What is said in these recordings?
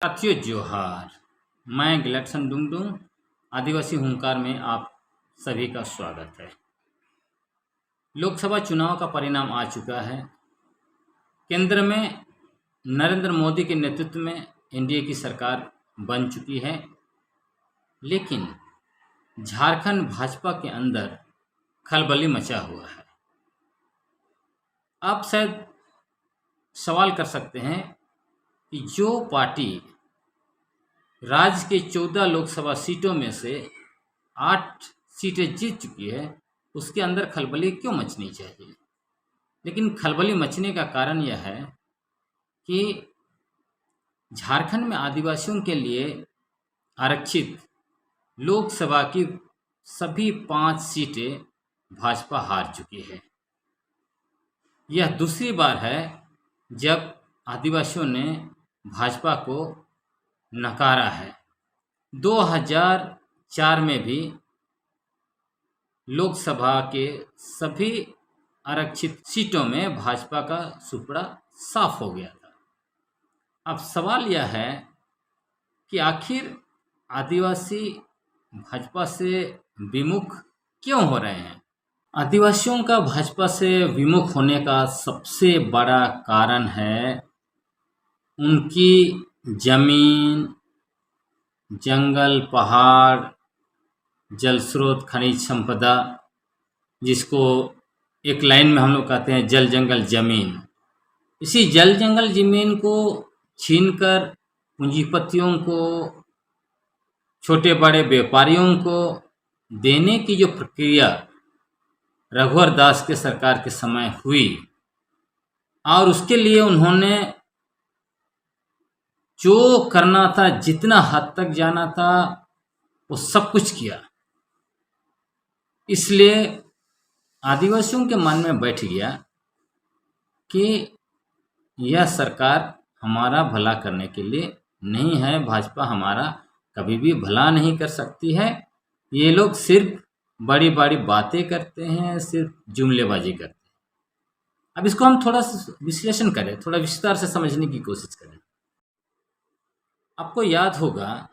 साथियों जोहार। मैं गिलक्सन डुंगडुंग आदिवासी हुंकार में आप सभी का स्वागत है। लोकसभा चुनाव का परिणाम आ चुका है। केंद्र में नरेंद्र मोदी के नेतृत्व में एनडीए की सरकार बन चुकी है, लेकिन झारखंड भाजपा के अंदर खलबली मचा हुआ है। आप शायद सवाल कर सकते हैं कि जो पार्टी राज्य के 14 लोकसभा सीटों में से 8 सीटें जीत चुकी है, उसके अंदर खलबली क्यों मचनी चाहिए। लेकिन खलबली मचने का कारण यह है कि झारखंड में आदिवासियों के लिए आरक्षित लोकसभा की सभी 5 सीटें भाजपा हार चुकी है। यह दूसरी बार है जब आदिवासियों ने भाजपा को नकारा है। 2004 में भी लोकसभा के सभी आरक्षित सीटों में भाजपा का सुपड़ा साफ हो गया था। अब सवाल यह है कि आखिर आदिवासी भाजपा से विमुख क्यों हो रहे हैं। आदिवासियों का भाजपा से विमुख होने का सबसे बड़ा कारण है उनकी जमीन, जंगल, पहाड़, जल स्रोत, खनिज संपदा, जिसको एक लाइन में हम लोग कहते हैं जल जंगल जमीन। इसी जल जंगल जमीन को छीनकर पूंजीपतियों को, छोटे बड़े व्यापारियों को देने की जो प्रक्रिया रघुवर दास के सरकार के समय हुई, और उसके लिए उन्होंने जो करना था, जितना हद तक जाना था, वो सब कुछ किया। इसलिए आदिवासियों के मन में बैठ गया कि यह सरकार हमारा भला करने के लिए नहीं है, भाजपा हमारा कभी भी भला नहीं कर सकती है। ये लोग सिर्फ बड़ी बड़ी बातें करते हैं, सिर्फ जुमलेबाजी करते हैं। अब इसको हम थोड़ा विश्लेषण करें, थोड़ा विस्तार से समझने की कोशिश करें। आपको याद होगा,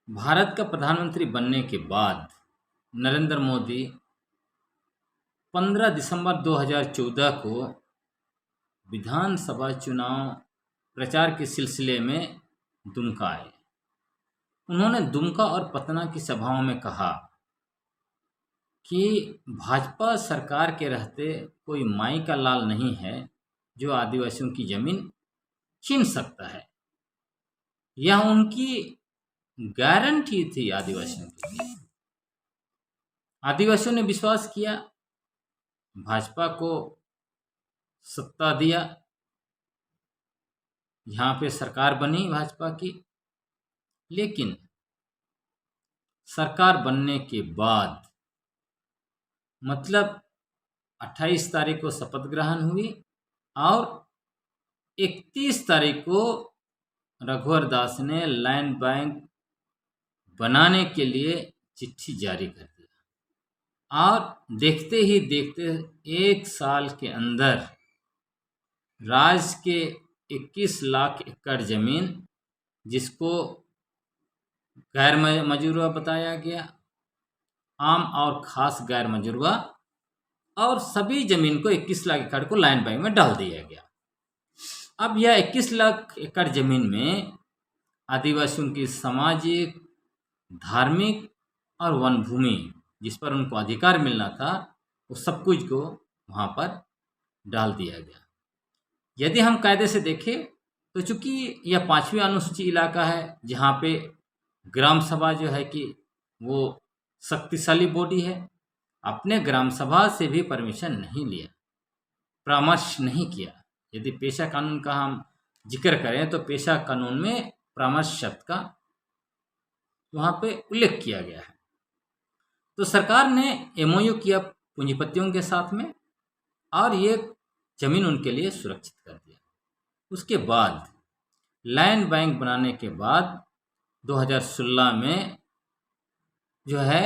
भारत का प्रधानमंत्री बनने के बाद नरेंद्र मोदी 15 दिसंबर 2014 को विधानसभा चुनाव प्रचार के सिलसिले में दुमका आए। उन्होंने दुमका और पटना की सभाओं में कहा कि भाजपा सरकार के रहते कोई माई का लाल नहीं है जो आदिवासियों की जमीन छीन सकता है। यह उनकी गारंटी थी आदिवासियों के लिए। आदिवासियों ने विश्वास किया, भाजपा को सत्ता दिया, यहाँ पे सरकार बनी भाजपा की। लेकिन सरकार बनने के बाद, मतलब 28 तारीख को शपथ ग्रहण हुई और 31 तारीख को रघुवर दास ने लैंड बैंक बनाने के लिए चिट्ठी जारी कर दिया, और देखते ही देखते 1 साल के अंदर राज्य के 21 लाख एकड़ जमीन, जिसको गैर मजरूआ बताया गया, आम और खास गैर मजरूआ, और सभी जमीन को 21 लाख एकड़ को लैंड बैंक में डाल दिया गया। अब यह 21 लाख एकड़ जमीन में आदिवासियों की सामाजिक, धार्मिक और वन भूमि, जिस पर उनको अधिकार मिलना था, वो सब कुछ को वहाँ पर डाल दिया गया। यदि हम कायदे से देखें तो चूंकि यह 5वीं अनुसूची इलाका है, जहाँ पे ग्राम सभा जो है कि वो शक्तिशाली बॉडी है, अपने ग्राम सभा से भी परमिशन नहीं लिया, परामर्श नहीं किया। यदि पेशा कानून का हम जिक्र करें तो पेशा कानून में परामर्श शब्द का वहाँ पे उल्लेख किया गया है। तो सरकार ने एमओयू किया पूंजीपतियों के साथ में, और ये जमीन उनके लिए सुरक्षित कर दिया। उसके बाद लैंड बैंक बनाने के बाद 2016 में जो है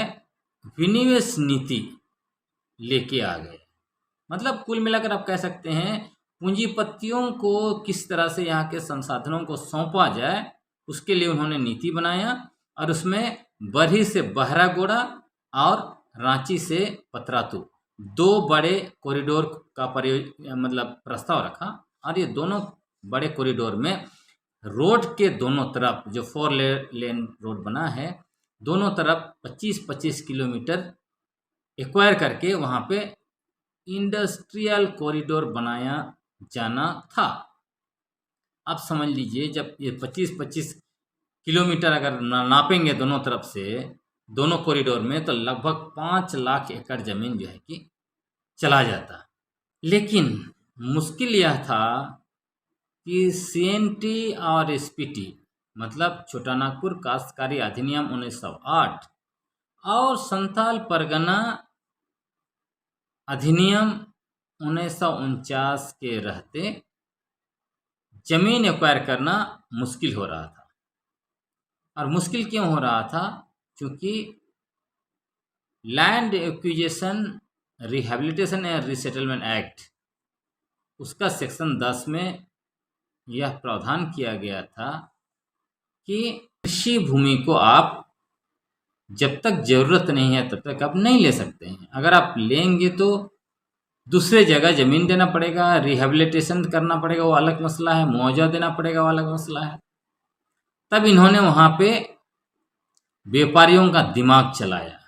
विनिवेश नीति लेके आ गए। मतलब कुल मिलाकर आप कह सकते हैं पूंजीपतियों को किस तरह से यहाँ के संसाधनों को सौंपा जाए उसके लिए उन्होंने नीति बनाया और उसमें बरही से बहरागोड़ा और रांची से पतरातू 2 बड़े कॉरिडोर का मतलब प्रस्ताव रखा। और ये दोनों बड़े कॉरिडोर में रोड के दोनों तरफ जो 4 लेन रोड बना है, दोनों तरफ 25-25 किलोमीटर एक्वायर करके वहाँ पे इंडस्ट्रियल कॉरिडोर बनाया जाना था। आप समझ लीजिए, जब ये 25-25 किलोमीटर अगर नापेंगे दोनों तरफ से दोनों कॉरिडोर में, तो लगभग 5 लाख एकड़ जमीन जो है कि चला जाता। लेकिन मुश्किल यह था कि सीएनटी और एसपीटी मतलब छोटा नागपुर काश्तकारी अधिनियम 1908 और संथाल परगना अधिनियम 1949 के रहते जमीन एक्वायर करना मुश्किल हो रहा था। और मुश्किल क्यों हो रहा था? क्योंकि land acquisition rehabilitation and resettlement act उसका सेक्शन 10 में यह प्रावधान किया गया था कि कृषि भूमि को आप जब तक जरूरत नहीं है तब तक आप नहीं ले सकते हैं। अगर आप लेंगे तो दूसरे जगह जमीन देना पड़ेगा, रिहैबिलिटेशन करना पड़ेगा, वो अलग मसला है, मुआवजा देना पड़ेगा, वो अलग मसला है। तब इन्होंने वहाँ पे व्यापारियों का दिमाग चलाया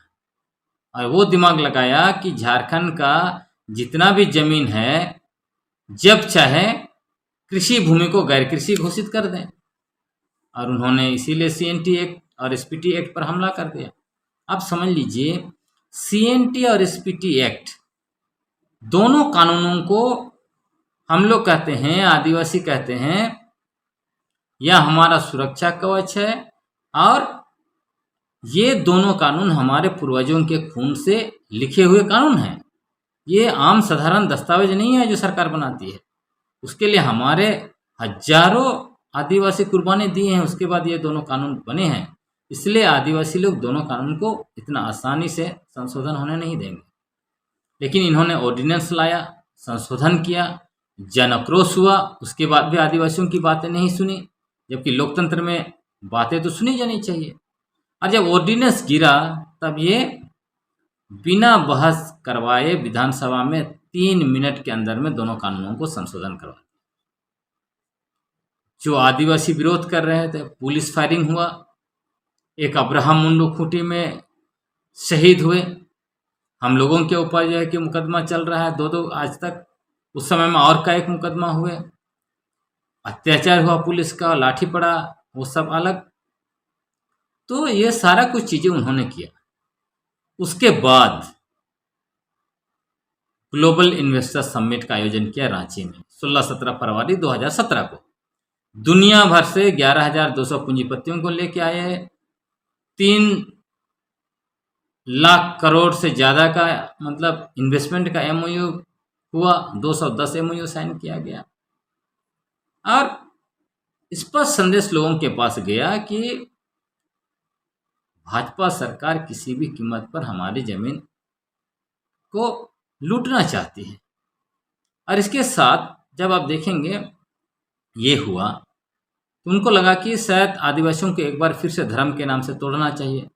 और वो दिमाग लगाया कि झारखंड का जितना भी जमीन है जब चाहे कृषि भूमि को गैर कृषि घोषित कर दें। और उन्होंने इसीलिए सीएनटी एक्ट और एसपीटी एक्ट पर हमला कर दिया। आप समझ लीजिए, सीएनटी और एसपीटी एक्ट दोनों कानूनों को हम लोग कहते हैं, आदिवासी कहते हैं, यह हमारा सुरक्षा कवच है। और ये दोनों कानून हमारे पूर्वजों के खून से लिखे हुए कानून हैं। ये आम साधारण दस्तावेज नहीं है जो सरकार बनाती है। उसके लिए हमारे हजारों आदिवासी कुर्बानी दिए हैं, उसके बाद ये दोनों कानून बने हैं। इसलिए आदिवासी लोग दोनों कानून को इतना आसानी से संशोधन होने नहीं देंगे। लेकिन इन्होंने ऑर्डिनेंस लाया, संशोधन किया, जन आक्रोश हुआ, उसके बाद भी आदिवासियों की बातें नहीं सुनी, जबकि लोकतंत्र में बातें तो सुनी जानी चाहिए। और जब ऑर्डिनेंस गिरा तब ये बिना बहस करवाए विधानसभा में 3 मिनट के अंदर में दोनों कानूनों को संशोधन करवा दिया। जो आदिवासी विरोध कर रहे थे, पुलिस फायरिंग हुआ, एक अब्राहम मुंडू खूंटी में शहीद हुए। हम लोगों के ऊपर जो है कि मुकदमा चल रहा है 2-2 आज तक। उस समय में और का एक मुकदमा हुए, अत्याचार हुआ पुलिस का, लाठी पड़ा, वो सब अलग। तो ये सारा कुछ चीजें उन्होंने किया। उसके बाद ग्लोबल इन्वेस्टर समिट का आयोजन किया रांची में 16-17 फरवरी 2017 को। दुनिया भर से 11,200 पूंजीपतियों को लेके आए। 3 लाख करोड़ से ज़्यादा का मतलब इन्वेस्टमेंट का एमओयू हुआ, 210 एमओयू साइन किया गया। और स्पष्ट संदेश लोगों के पास गया कि भाजपा सरकार किसी भी कीमत पर हमारी जमीन को लूटना चाहती है। और इसके साथ जब आप देखेंगे ये हुआ तो उनको लगा कि शायद आदिवासियों को एक बार फिर से धर्म के नाम से तोड़ना चाहिए।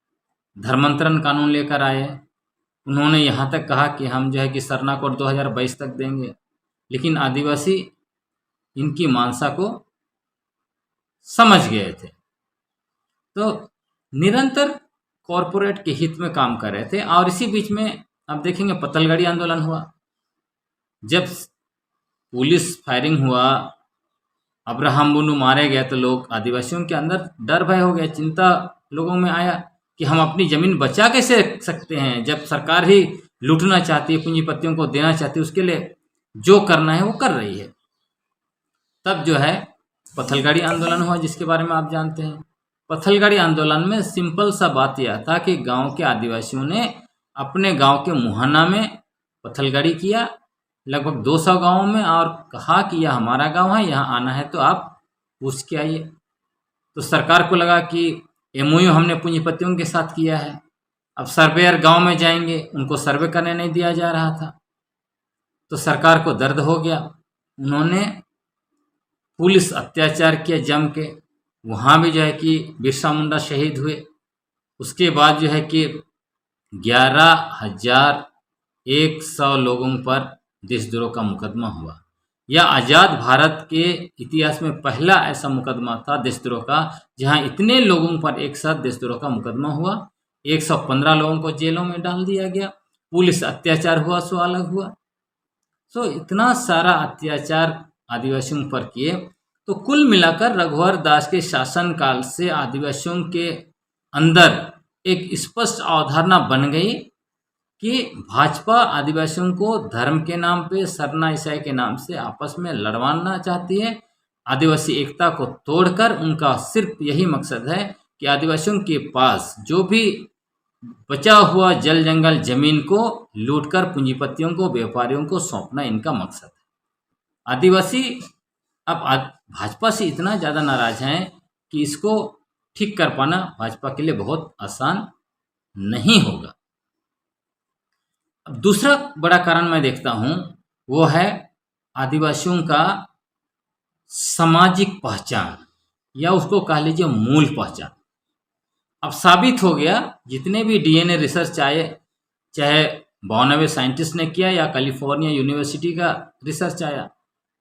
धर्मांतरण कानून लेकर आए। उन्होंने यहाँ तक कहा कि हम जो है कि सरना कोड 2022 तक देंगे। लेकिन आदिवासी इनकी मानसा को समझ गए थे, तो निरंतर कॉरपोरेट के हित में काम कर रहे थे। और इसी बीच में आप देखेंगे पत्थलगड़ी आंदोलन हुआ। जब पुलिस फायरिंग हुआ, अब्राहम मुंडू मारे गए, तो लोग आदिवासियों के अंदर डर भय हो गया, चिंता लोगों में आया कि हम अपनी जमीन बचा कैसे रख सकते हैं जब सरकार ही लूटना चाहती है, पूंजीपतियों को देना चाहती है, उसके लिए जो करना है वो कर रही है। तब जो है पत्थलगड़ी आंदोलन हुआ, जिसके बारे में आप जानते हैं। पत्थलगड़ी आंदोलन में सिंपल सा बात यह था कि गांव के आदिवासियों ने अपने गांव के मुहाना में पत्थलगड़ी किया, लगभग 200 गांवों में, और कहा कि यह हमारा गांव है, यहाँ आना है तो आप पूछ के आइए। तो सरकार को लगा कि एमओयू हमने पूंजीपतियों के साथ किया है, अब सर्वेयर गांव में जाएंगे, उनको सर्वे करने नहीं दिया जा रहा था। तो सरकार को दर्द हो गया। उन्होंने पुलिस अत्याचार किया जम के, वहाँ भी जो है कि बिरसा मुंडा शहीद हुए। उसके बाद जो है कि 11,100 लोगों पर देशद्रोह का मुकदमा हुआ। यह आज़ाद भारत के इतिहास में पहला ऐसा मुकदमा था देशद्रोह का, जहां इतने लोगों पर एक साथ देशद्रोह का मुकदमा हुआ। 115 लोगों को जेलों में डाल दिया गया। पुलिस अत्याचार हुआ सो अलग हुआ। सो इतना सारा अत्याचार आदिवासियों पर किए। तो कुल मिलाकर रघुवर दास के शासनकाल से आदिवासियों के अंदर एक स्पष्ट अवधारणा बन गई कि भाजपा आदिवासियों को धर्म के नाम पे, सरना ईसाई के नाम से आपस में लड़वाना चाहती है। आदिवासी एकता को तोड़कर उनका सिर्फ यही मकसद है कि आदिवासियों के पास जो भी बचा हुआ जल जंगल जमीन को लूटकर पूंजीपतियों को, व्यापारियों को सौंपना इनका मकसद है। आदिवासी अब भाजपा से इतना ज़्यादा नाराज हैं कि इसको ठीक कर पाना भाजपा के लिए बहुत आसान नहीं होगा। अब दूसरा बड़ा कारण मैं देखता हूँ वो है आदिवासियों का सामाजिक पहचान, या उसको कह लीजिए मूल पहचान। अब साबित हो गया, जितने भी डीएनए रिसर्च चाहे 92 साइंटिस्ट ने किया या कैलिफोर्निया यूनिवर्सिटी का रिसर्च आया,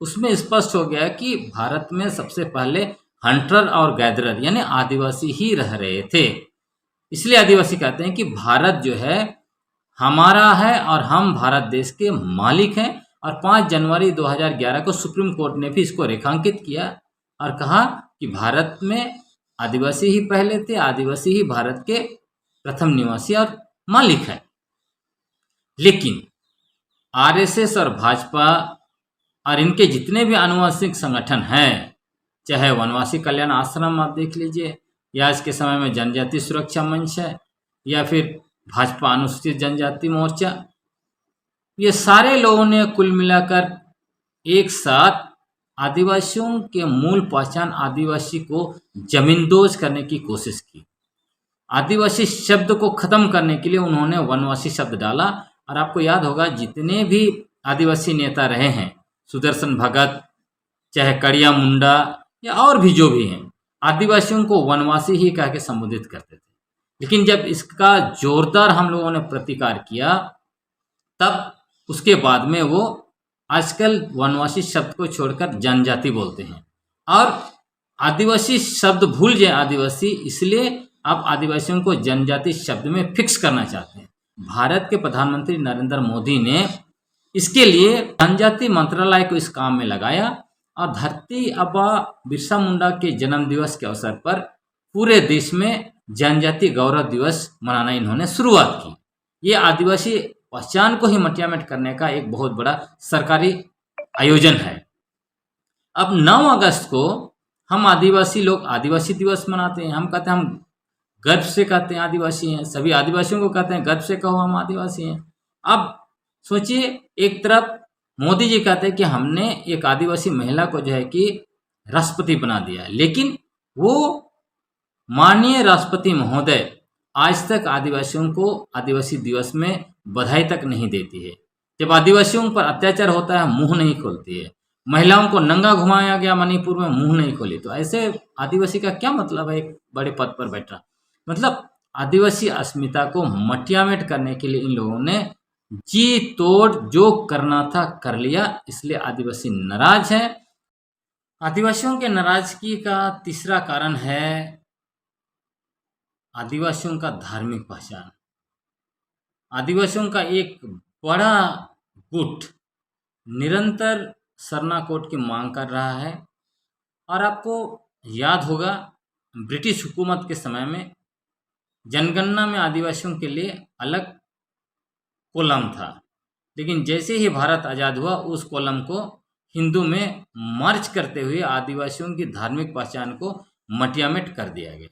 उसमें स्पष्ट हो गया कि भारत में सबसे पहले हंटर और गैदरर यानी आदिवासी ही रह रहे थे। इसलिए आदिवासी कहते हैं कि भारत जो है हमारा है और हम भारत देश के मालिक हैं। और 5 जनवरी 2011 को सुप्रीम कोर्ट ने भी इसको रेखांकित किया और कहा कि भारत में आदिवासी ही पहले थे, आदिवासी ही भारत के प्रथम निवासी और मालिक है। लेकिन आरएसएस और भाजपा और इनके जितने भी आनुवंशिक संगठन हैं, चाहे वनवासी कल्याण आश्रम आप देख लीजिए, या आज के समय में जनजाति सुरक्षा मंच है, या फिर भाजपा अनुसूचित जनजाति मोर्चा, ये सारे लोगों ने कुल मिलाकर एक साथ आदिवासियों के मूल पहचान आदिवासी को जमींदोज करने की कोशिश की। आदिवासी शब्द को खत्म करने के लिए उन्होंने वनवासी शब्द डाला। और आपको याद होगा जितने भी आदिवासी नेता रहे हैं, सुदर्शन भगत, चाहे कड़िया मुंडा या और भी जो भी हैं, आदिवासियों को वनवासी ही कह के संबोधित करते थे। लेकिन जब इसका जोरदार हम लोगों ने प्रतिकार किया, तब उसके बाद में वो आजकल वनवासी शब्द को छोड़कर जनजाति बोलते हैं और आदिवासी शब्द भूल जाए आदिवासी, इसलिए अब आदिवासियों को जनजाति शब्द में फिक्स करना चाहते हैं। भारत के प्रधानमंत्री नरेंद्र मोदी ने इसके लिए जनजाति मंत्रालय को इस काम में लगाया और धरती आबा बिरसा मुंडा के जन्म दिवस के अवसर पर पूरे देश में जनजाति गौरव दिवस मनाना इन्होंने शुरुआत की। ये आदिवासी पहचान को ही मटियामेट करने का एक बहुत बड़ा सरकारी आयोजन है। अब 9 अगस्त को हम आदिवासी लोग आदिवासी दिवस मनाते हैं। हम कहते हैं, हम गर्व से कहते हैं आदिवासी हैं, सभी आदिवासियों को कहते हैं गर्व से कहो हम आदिवासी हैं। अब सोचिए, एक तरफ मोदी जी कहते हैं कि हमने एक आदिवासी महिला को जो है कि राष्ट्रपति बना दिया, लेकिन वो माननीय राष्ट्रपति महोदय आज तक आदिवासियों को आदिवासी दिवस में बधाई तक नहीं देती है। जब आदिवासियों पर अत्याचार होता है मुंह नहीं खोलती है। महिलाओं को नंगा घुमाया गया मणिपुर में, मुंह नहीं खोली। तो ऐसे आदिवासी का क्या मतलब है एक बड़े पद पर बैठना? मतलब आदिवासी अस्मिता को मटियामेट करने के लिए इन लोगों ने जी तोड़ जो करना था कर लिया। इसलिए आदिवासी नाराज है। आदिवासियों के नाराजगी का तीसरा कारण है आदिवासियों का धार्मिक पहचान। आदिवासियों का एक बड़ा गुट निरंतर सरना कोड की मांग कर रहा है। और आपको याद होगा ब्रिटिश हुकूमत के समय में जनगणना में आदिवासियों के लिए अलग कॉलम था, लेकिन जैसे ही भारत आज़ाद हुआ उस कॉलम को हिंदू में मर्ज करते हुए आदिवासियों की धार्मिक पहचान को मटियामेट कर दिया गया।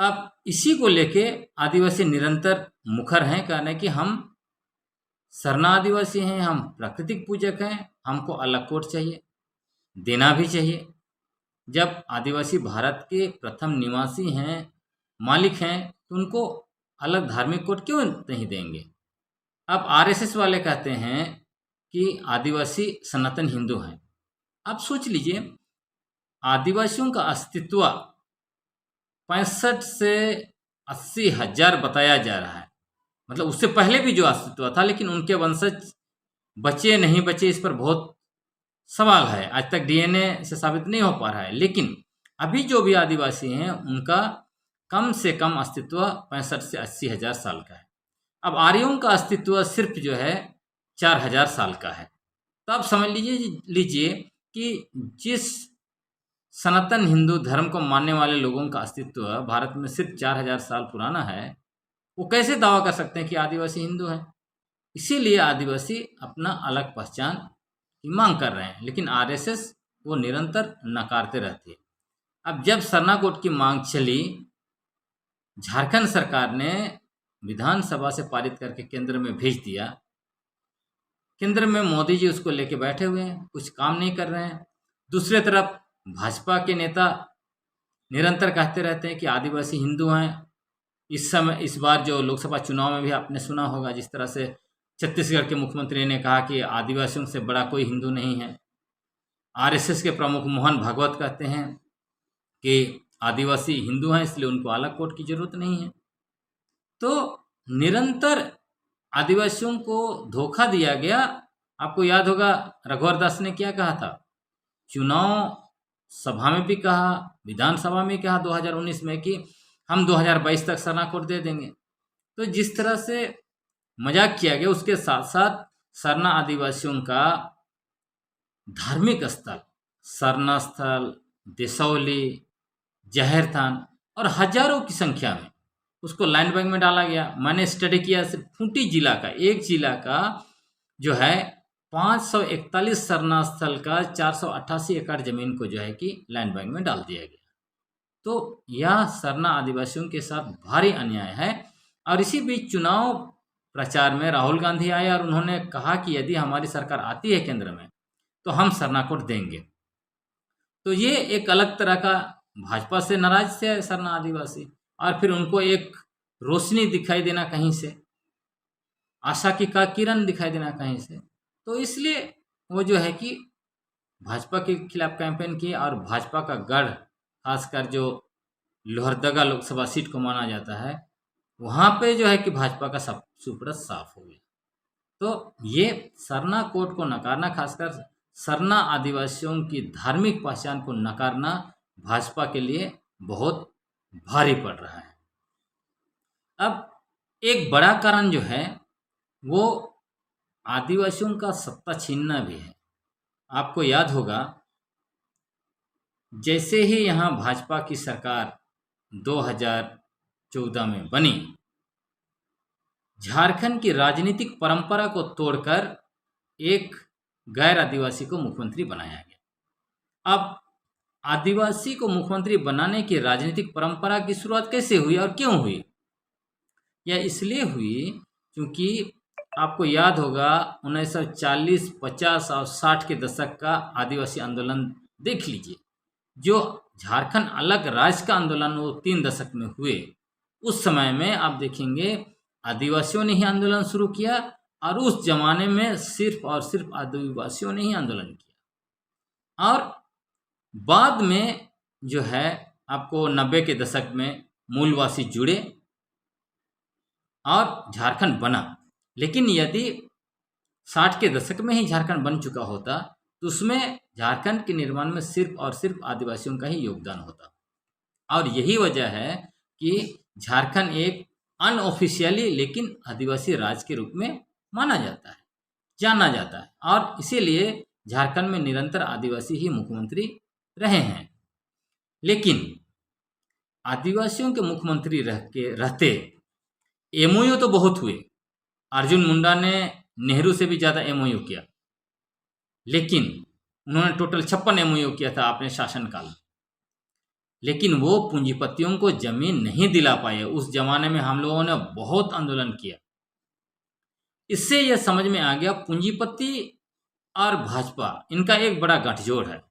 अब इसी को लेके आदिवासी निरंतर मुखर हैं, कहने कि हम सरना आदिवासी हैं, हम प्राकृतिक पूजक हैं, हमको अलग कोड चाहिए, देना भी चाहिए। जब आदिवासी भारत के प्रथम निवासी हैं, मालिक हैं, तो उनको अलग धार्मिक कोड क्यों नहीं देंगे? अब आरएसएस वाले कहते हैं कि आदिवासी सनातन हिंदू हैं। आप सोच लीजिए, आदिवासियों का अस्तित्व 65 से 80 हजार बताया जा रहा है। मतलब उससे पहले भी जो अस्तित्व था, लेकिन उनके वंशज बचे नहीं बचे इस पर बहुत सवाल है। आज तक डीएनए से साबित नहीं हो पा रहा है। लेकिन अभी जो भी आदिवासी हैं उनका कम से कम अस्तित्व 65 से 80 हजार साल का है। अब आर्यों का अस्तित्व सिर्फ जो है 4000 साल का है। तो आप समझ लीजिए कि जिस सनातन हिंदू धर्म को मानने वाले लोगों का अस्तित्व भारत में सिर्फ 4000 साल पुराना है, वो कैसे दावा कर सकते हैं कि आदिवासी हिंदू हैं। इसीलिए आदिवासी अपना अलग पहचान की मांग कर रहे हैं, लेकिन आरएसएस वो निरंतर नकारते रहती है। अब जब सरना कोड की मांग चली, झारखंड सरकार ने विधानसभा से पारित करके केंद्र में भेज दिया। केंद्र में मोदी जी उसको लेके बैठे हुए हैं, कुछ काम नहीं कर रहे हैं। दूसरे तरफ भाजपा के नेता निरंतर कहते रहते हैं कि आदिवासी हिंदू हैं। इस बार जो लोकसभा चुनाव में भी आपने सुना होगा, जिस तरह से छत्तीसगढ़ के मुख्यमंत्री ने कहा कि आदिवासियों से बड़ा कोई हिंदू नहीं है। आरएसएस के प्रमुख मोहन भागवत कहते हैं कि आदिवासी हिंदू हैं, इसलिए उनको अलग कोड की जरूरत नहीं है। तो निरंतर आदिवासियों को धोखा दिया गया। आपको याद होगा रघुवर दास ने क्या कहा था, चुनाव सभा में भी कहा, विधानसभा में कहा 2019 में कि हम 2022 तक सरना कोड दे देंगे। तो जिस तरह से मजाक किया गया, उसके साथ साथ सरना आदिवासियों का धार्मिक स्थल सरना स्थल, देसौली, जहरथान और हजारों की संख्या में उसको लैंड बैंक में डाला गया। मैंने स्टडी किया, सिर्फ खूंटी जिला का, एक जिला का जो है 541 सरना स्थल का 488 एकड़ जमीन को जो है कि लैंड बैंक में डाल दिया गया। तो यह सरना आदिवासियों के साथ भारी अन्याय है। और इसी बीच चुनाव प्रचार में राहुल गांधी आए और उन्होंने कहा कि यदि हमारी सरकार आती है केंद्र में तो हम सरना कोड देंगे। तो ये एक अलग तरह का, भाजपा से नाराज थे सरना आदिवासी, और फिर उनको एक रोशनी दिखाई देना कहीं से, आशा की का किरण दिखाई देना कहीं से, तो इसलिए वो जो है कि भाजपा के खिलाफ कैंपेन किए। और भाजपा का गढ़, खासकर जो लोहरदगा लोकसभा सीट को माना जाता है, वहाँ पे जो है कि भाजपा का सब सुपड़ा साफ हो गया। तो ये सरना कोड को नकारना, खासकर सरना आदिवासियों की धार्मिक पहचान को नकारना भाजपा के लिए बहुत भारी पड़ रहा है। अब एक बड़ा कारण जो है वो आदिवासियों का सत्ता छीनना भी है। आपको याद होगा, जैसे ही यहाँ भाजपा की सरकार 2014 में बनी, झारखंड की राजनीतिक परंपरा को तोड़कर एक गैर आदिवासी को मुख्यमंत्री बनाया गया। अब आदिवासी को मुख्यमंत्री बनाने की राजनीतिक परंपरा की शुरुआत कैसे हुई और क्यों हुई? यह इसलिए हुई क्योंकि आपको याद होगा 1940, 50 और 60 के दशक का आदिवासी आंदोलन देख लीजिए। जो झारखंड अलग राज्य का आंदोलन वो 3 दशक में हुए, उस समय में आप देखेंगे आदिवासियों ने ही आंदोलन शुरू किया, और उस जमाने में सिर्फ और सिर्फ आदिवासियों ने ही आंदोलन किया। और बाद में जो है आपको 90 के दशक में मूलवासी जुड़े और झारखंड बना। लेकिन यदि 60 के दशक में ही झारखंड बन चुका होता तो उसमें झारखंड के निर्माण में सिर्फ और सिर्फ आदिवासियों का ही योगदान होता। और यही वजह है कि झारखंड एक अनऑफिशियली लेकिन आदिवासी राज्य के रूप में माना जाता है, जाना जाता है, और इसीलिए झारखंड में निरंतर आदिवासी ही मुख्यमंत्री रहे हैं। लेकिन आदिवासियों के मुख्यमंत्री रहते एमओयू तो बहुत हुए। अर्जुन मुंडा ने नेहरू से भी ज़्यादा एमओयू किया, लेकिन उन्होंने टोटल 56 एमओयू किया था अपने शासनकाल में। लेकिन वो पूंजीपतियों को जमीन नहीं दिला पाए। उस जमाने में हम लोगों ने बहुत आंदोलन किया। इससे यह समझ में आ गया पूंजीपति और भाजपा इनका एक बड़ा गठजोड़ है।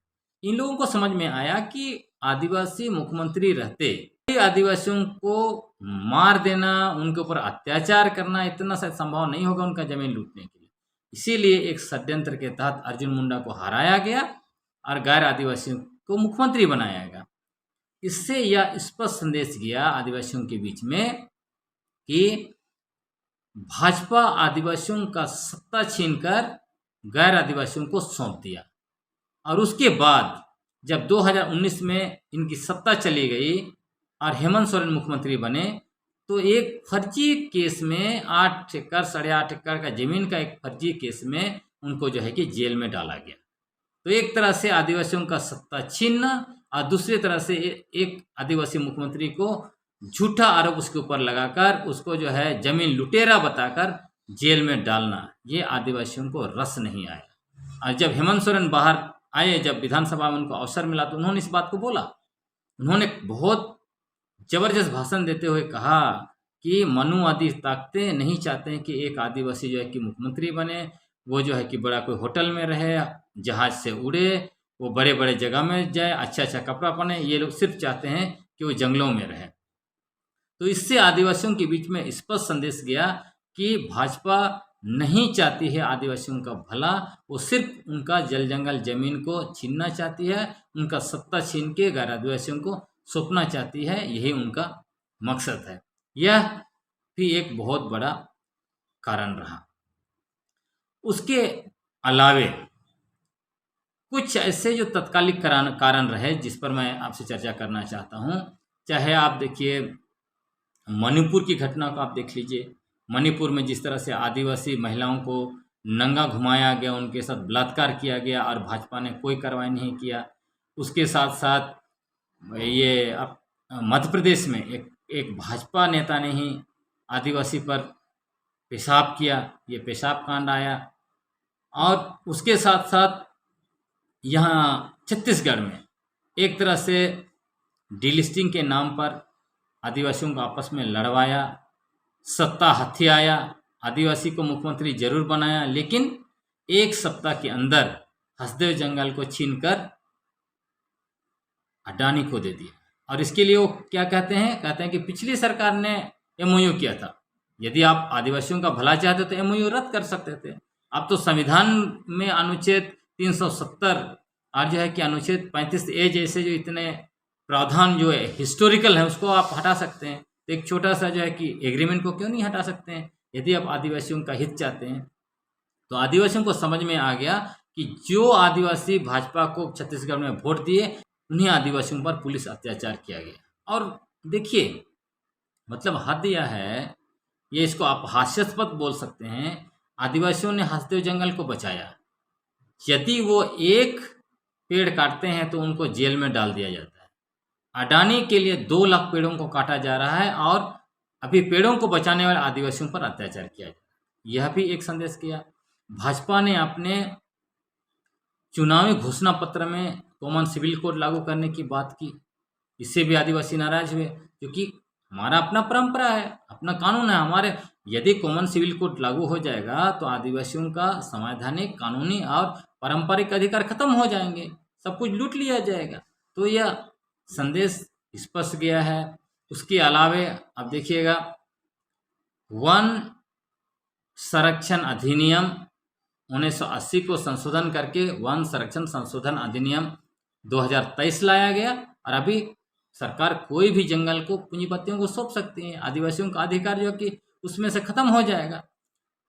इन लोगों को समझ में आया कि आदिवासी मुख्यमंत्री रहते आदिवासियों को मार देना, उनके ऊपर अत्याचार करना इतना शायद संभव नहीं होगा उनका जमीन लूटने के लिए। इसीलिए एक षड्यंत्र के तहत अर्जुन मुंडा को हराया गया और गैर आदिवासियों को मुख्यमंत्री बनाया गया। इससे यह स्पष्ट संदेश गया आदिवासियों के बीच में कि भाजपा आदिवासियों का सत्ता छीनकर गैर आदिवासियों को सौंप दिया। और उसके बाद जब 2019 में इनकी सत्ता चली गई और हेमंत सोरेन मुख्यमंत्री बने, तो एक फर्जी केस में 8 एकड़ 8.5 एकड़ का जमीन का एक फर्जी केस में उनको जो है कि जेल में डाला गया। तो एक तरह से आदिवासियों का सत्ता छीनना और दूसरी तरह से एक आदिवासी मुख्यमंत्री को झूठा आरोप उसके ऊपर लगाकर उसको जो है जमीन लुटेरा बताकर जेल में डालना, ये आदिवासियों को रस नहीं आया। और जब हेमंत सोरेन बाहर आए, जब विधानसभा में उनको अवसर मिला, तो उन्होंने इस बात को बोला। उन्होंने बहुत जबरदस्त भाषण देते हुए कहा कि मनुवादी ताकतें नहीं चाहते हैं कि एक आदिवासी जो है कि मुख्यमंत्री बने, वो जो है कि बड़ा कोई होटल में रहे, जहाज से उड़े, वो बड़े बड़े जगह में जाए, अच्छा अच्छा कपड़ा पहने। ये लोग सिर्फ चाहते हैं कि वो जंगलों में रहे। तो इससे आदिवासियों के बीच में स्पष्ट संदेश गया कि भाजपा नहीं चाहती है आदिवासियों का भला, वो सिर्फ उनका जल जंगल जमीन को छीनना चाहती है, उनका सत्ता छीन के गैर आदिवासियों को सौंपना चाहती है, यही उनका मकसद है। यह भी एक बहुत बड़ा कारण रहा। उसके अलावे कुछ ऐसे जो तत्कालिक कारण रहे जिस पर मैं आपसे चर्चा करना चाहता हूँ। चाहे आप देखिए मणिपुर की घटना को आप देख लीजिए। मणिपुर में जिस तरह से आदिवासी महिलाओं को नंगा घुमाया गया, उनके साथ बलात्कार किया गया और भाजपा ने कोई कार्रवाई नहीं किया। उसके साथ साथ ये अब मध्य प्रदेश में एक भाजपा नेता ने ही आदिवासी पर पेशाब किया, ये पेशाब कांड आया। और उसके साथ साथ यहाँ छत्तीसगढ़ में एक तरह से डीलिस्टिंग के नाम पर आदिवासियों को आपस में लड़वाया, सत्ता हाथी आया, आदिवासी को मुख्यमंत्री जरूर बनाया, लेकिन एक सप्ताह के अंदर हसदेव जंगल को छीनकर अडानी को दे दिया। और इसके लिए वो क्या कहते हैं कि पिछली सरकार ने एमओयू किया था। यदि आप आदिवासियों का भला चाहते तो एमओयू रद्द कर सकते थे। आप तो संविधान में अनुच्छेद 370 और जो है कि अनुच्छेद 35A जैसे जो इतने प्रावधान जो है हिस्टोरिकल है, उसको आप हटा सकते हैं। तो एक छोटा सा जो है कि एग्रीमेंट को क्यों नहीं हटा सकते हैं? यदि आप आदिवासियों का हित चाहते हैं। तो आदिवासियों को समझ में आ गया कि जो आदिवासी भाजपा को छत्तीसगढ़ में वोट दिए, उन्हीं आदिवासियों पर पुलिस अत्याचार किया गया। और देखिए मतलब हद यह है, ये इसको आप हास्यास्पद बोल सकते हैं, आदिवासियों ने हसदेव जंगल को बचाया। यदि वो एक पेड़ काटते हैं तो उनको जेल में डाल दिया जाता है। अडानी के लिए 2 लाख पेड़ों को काटा जा रहा है और अभी पेड़ों को बचाने वाले आदिवासियों पर अत्याचार किया जा रहा है। यह भी एक संदेश किया। भाजपा ने अपने चुनावी घोषणा पत्र में कॉमन सिविल कोड लागू करने की बात की। इससे भी आदिवासी नाराज हुए, क्योंकि हमारा अपना परंपरा है, अपना कानून है हमारे। यदि कॉमन सिविल कोड लागू हो जाएगा तो आदिवासियों का संवैधानिक, कानूनी और पारंपरिक अधिकार खत्म हो जाएंगे, सब कुछ लूट लिया जाएगा। तो यह संदेश स्पष्ट गया है। उसके अलावे अब देखिएगा, वन संरक्षण अधिनियम 1980 को संशोधन करके वन संरक्षण संशोधन अधिनियम 2023 लाया गया। और अभी सरकार कोई भी जंगल को पूंजीपतियों को सौंप सकती है। आदिवासियों का अधिकार जो कि उसमें से खत्म हो जाएगा।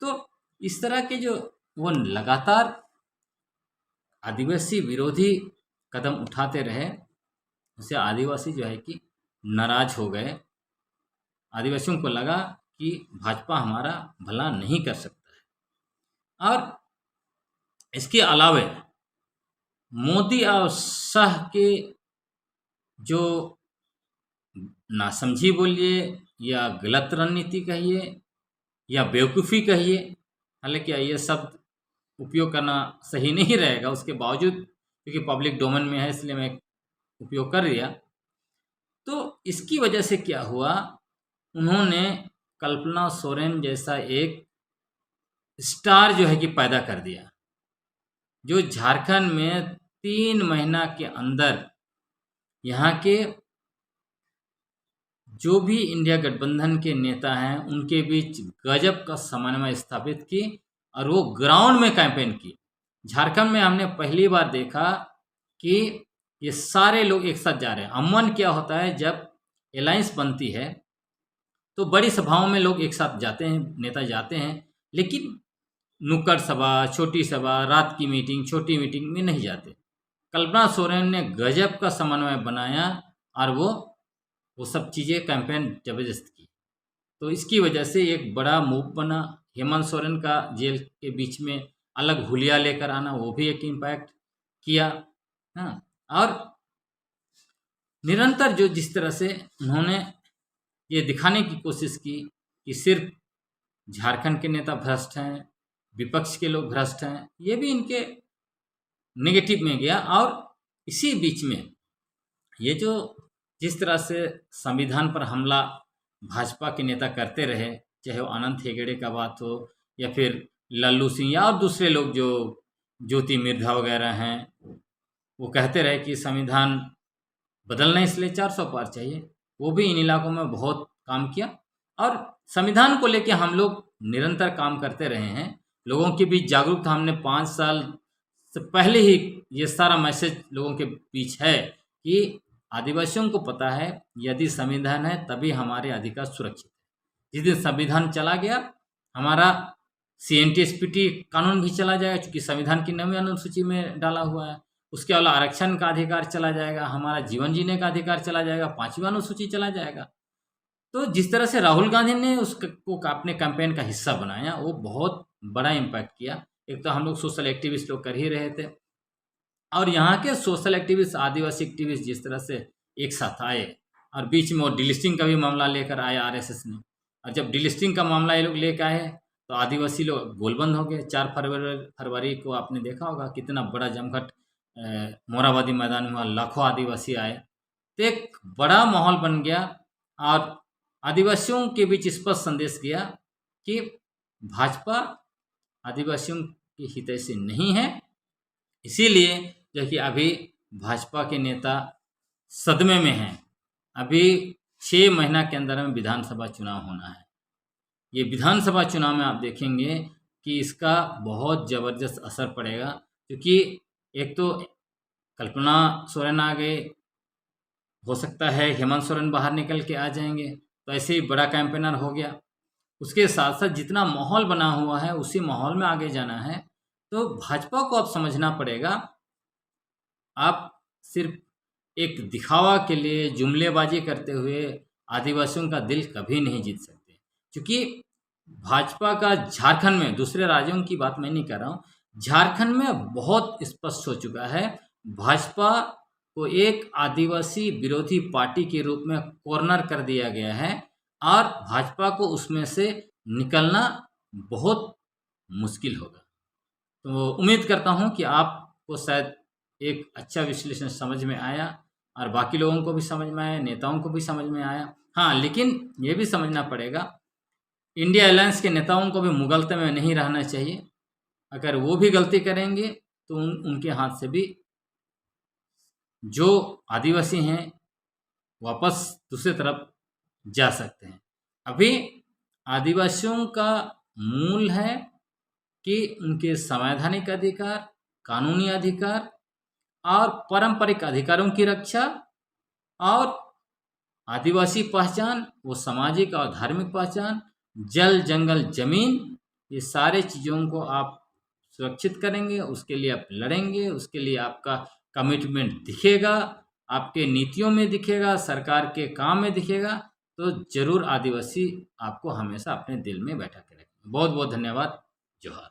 तो इस तरह के जो वो लगातार आदिवासी विरोधी कदम उठाते रहे, उससे आदिवासी जो है कि नाराज हो गए। आदिवासियों को लगा कि भाजपा हमारा भला नहीं कर सकता है। और इसके अलावे मोदी और शाह के जो नासमझी बोलिए या गलत रणनीति कहिए या बेवकूफ़ी कहिए, हालांकि ये शब्द उपयोग करना सही नहीं रहेगा, उसके बावजूद क्योंकि पब्लिक डोमेन में है इसलिए मैं उपयोग कर लिया। तो इसकी वजह से क्या हुआ, उन्होंने कल्पना सोरेन जैसा एक स्टार जो है कि पैदा कर दिया, जो झारखंड में 3 महीना के अंदर यहाँ के जो भी इंडिया गठबंधन के नेता हैं उनके बीच गजब का समन्वय स्थापित की और वो ग्राउंड में कैंपेन की। झारखंड में हमने पहली बार देखा कि ये सारे लोग एक साथ जा रहे हैं। अमूमन क्या होता है, जब अलायंस बनती है तो बड़ी सभाओं में लोग एक साथ जाते हैं, नेता जाते हैं, लेकिन नुक्कड़ सभा, छोटी सभा, रात की मीटिंग, छोटी मीटिंग में नहीं जाते। कल्पना सोरेन ने गजब का समन्वय बनाया और वो सब चीज़ें कैंपेन जबरदस्त की। तो इसकी वजह से एक बड़ा मूव बना। हेमंत सोरेन का जेल के बीच में अलग हुलिया लेकर आना, वो भी एक इम्पैक्ट किया। हाँ, और निरंतर जो जिस तरह से उन्होंने ये दिखाने की कोशिश की कि सिर्फ झारखंड के नेता भ्रष्ट हैं, विपक्ष के लोग भ्रष्ट हैं, ये भी इनके नेगेटिव में गया। और इसी बीच में ये जो जिस तरह से संविधान पर हमला भाजपा के नेता करते रहे, चाहे वो अनंत हेगड़े का बात हो या फिर लल्लू सिंह या और दूसरे लोग जो ज्योति मिर्धा वगैरह हैं, वो कहते रहे कि संविधान बदलना इसलिए 400 पार चाहिए। वो भी इन इलाकों में बहुत काम किया और संविधान को लेके हम लोग निरंतर काम करते रहे हैं। लोगों के बीच जागरूकता हमने 5 साल से पहले ही ये सारा मैसेज लोगों के बीच है कि आदिवासियों को पता है यदि संविधान है तभी हमारे अधिकार सुरक्षित है। जिस दिन संविधान चला गया, हमारा CNTSPT कानून भी चला जाएगा, क्योंकि संविधान की 9वीं अनुसूची में डाला हुआ है। उसके अलावा आरक्षण का अधिकार चला जाएगा, हमारा जीवन जीने का अधिकार चला जाएगा, 5वीं अनुसूची चला जाएगा। तो जिस तरह से राहुल गांधी ने उसको अपने कैंपेन का हिस्सा बनाया, वो बहुत बड़ा इम्पैक्ट किया। एक तो हम लोग सोशल एक्टिविस्ट लोग कर ही रहे थे, और यहाँ के सोशल एक्टिविस्ट, आदिवासी एक्टिविस्ट जिस तरह से एक साथ आए, और बीच में वो डिलिस्टिंग का भी मामला लेकर आए RSS ने। और जब डिलिस्टिंग का मामला ये लोग लेकर आए तो आदिवासी लोग गोलबंद हो गए। 4 फरवरी को आपने देखा होगा कितना बड़ा जमघट मोराबादी मैदान में हुआ, लाखों आदिवासी आए, तो एक बड़ा माहौल बन गया और आदिवासियों के बीच स्पष्ट संदेश गया कि भाजपा आदिवासियों की हितैषी नहीं है। इसीलिए जो कि अभी भाजपा के नेता सदमे में हैं। अभी 6 महीना के अंदर में विधानसभा चुनाव होना है। ये विधानसभा चुनाव में आप देखेंगे कि इसका बहुत ज़बरदस्त असर पड़ेगा, क्योंकि एक तो कल्पना सोरेन आ गए, हो सकता है हेमंत सोरेन बाहर निकल के आ जाएंगे, तो ऐसे ही बड़ा कैंपेनर हो गया। उसके साथ साथ जितना माहौल बना हुआ है उसी माहौल में आगे जाना है। तो भाजपा को अब समझना पड़ेगा, आप सिर्फ एक दिखावा के लिए जुमलेबाजी करते हुए आदिवासियों का दिल कभी नहीं जीत सकते। क्योंकि भाजपा का झारखंड में, दूसरे राज्यों की बात मैं नहीं कर रहा हूँ, झारखंड में बहुत स्पष्ट हो चुका है। भाजपा को एक आदिवासी विरोधी पार्टी के रूप में कॉर्नर कर दिया गया है और भाजपा को उसमें से निकलना बहुत मुश्किल होगा। तो उम्मीद करता हूं कि आपको शायद एक अच्छा विश्लेषण समझ में आया और बाकी लोगों को भी समझ में आया, नेताओं को भी समझ में आया। हाँ, लेकिन ये भी समझना पड़ेगा, इंडिया अलायंस के नेताओं को भी मुगलते में नहीं रहना चाहिए। अगर वो भी गलती करेंगे तो उनके हाथ से भी जो आदिवासी हैं वापस दूसरी तरफ जा सकते हैं। अभी आदिवासियों का मूल है कि उनके संवैधानिक अधिकार, कानूनी अधिकार और पारंपरिक अधिकारों की रक्षा और आदिवासी पहचान, वो सामाजिक और धार्मिक पहचान, जल, जंगल, जमीन, ये सारे चीज़ों को आप सुरक्षित करेंगे, उसके लिए आप लड़ेंगे, उसके लिए आपका कमिटमेंट दिखेगा, आपके नीतियों में दिखेगा, सरकार के काम में दिखेगा, तो जरूर आदिवासी आपको हमेशा अपने दिल में बैठा के रखेंगे। बहुत बहुत धन्यवाद। जोहार।